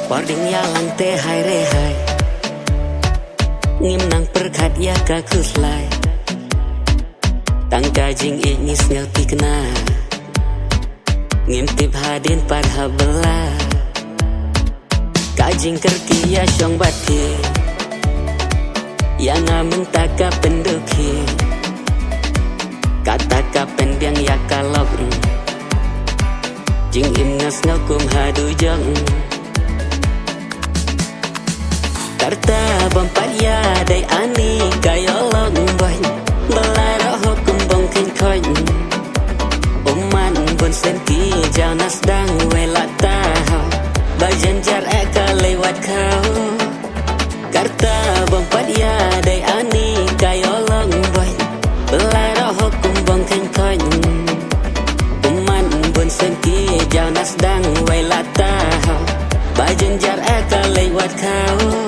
Pording ya lante hai re hai Ngim nang perkat ya ka kuslai Tang kajing ingis ngerti kena Ngim tip hadin par habela Kajing kerti ya syong bati Yang amen taka penduki Kata kapen biang ya kalok Jing im ngas ngakum hadu jong Karta bampat ya day ani kayolong boy Belara hukum bongkin koin Uman bun senti jauh nasdang welata Bajanjar eka lewat kau Karta bampat ya day ani kayolong boy Belara hukum bongkin koin Uman bun senti jauh nasdang welata Bajanjar eka lewat kau